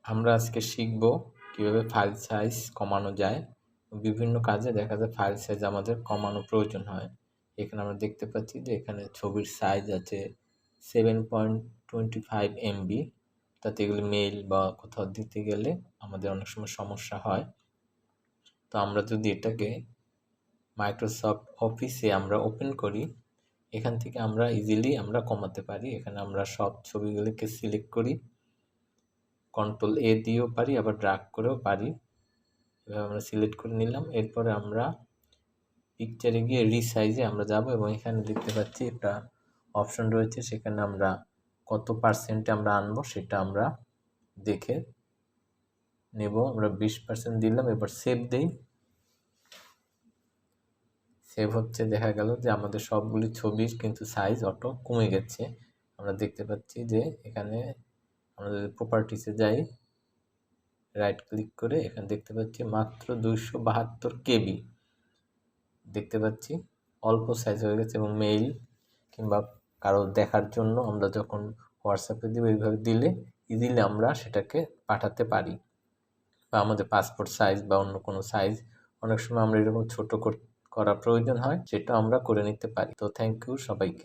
আমরা আজকে শিখব কিভাবে ফাইল সাইজ কমানো যায়। বিভিন্ন কাজে দেখা যায় ফাইল সাইজ আমাদের কমানো প্রয়োজন হয়। এখানে আমরা দেখতে পাচ্ছি যে এখানে ছবির সাইজ আছে 7.25 MB। তাতে এগুলো মেইল বা কোথাও দিতে গেলে আমাদের অনেক সময় সমস্যা হয়। তো আমরা যদি এটাকে মাইক্রোসফট অফিসে আমরা ওপেন করি, এখান থেকে আমরা ইজিলি কমাতে পারি। এখানে আমরা সব ছবিগুলিকে সিলেক্ট করি, কন্ট্রোল A দিয়েও পারি, আবার ড্র্যাগ করেও পারি। এভাবে আমরা সিলেক্ট করে নিলাম। এরপরে আমরা পিকচারে গিয়ে রিসাইজে আমরা যাব এবং এখানে দেখতে পাচ্ছি একটা অপশন রয়েছে, সেখানে আমরা কত পার্সেন্টে আমরা আনবো সেটা আমরা দেখে নেব। আমরা 20% দিলাম, এবার সেভ দেই। সেভ হচ্ছে, দেখা গেল যে আমাদের সবগুলি ছবির কিন্তু সাইজ অটো কমে গেছে। আমরা দেখতে পাচ্ছি যে এখানে আমরা যদি প্রপার্টিসে যাই, রাইট ক্লিক করে এখানে দেখতে পাচ্ছি মাত্র 272 KB দেখতে পাচ্ছি, অল্প সাইজ হয়ে গেছে। এবং মেইল কিংবা কারো দেখার জন্য আমরা যখন হোয়াটসঅ্যাপে দিব, এইভাবে দিলে ইজিলি আমরা সেটাকে পাঠাতে পারি। বা আমাদের পাসপোর্ট সাইজ বা অন্য কোনো সাইজ অনেক সময় আমরা এরকম ছোট করা প্রয়োজন হয়, সেটা আমরা করে নিতে পারি। তো থ্যাংক ইউ সবাইকে।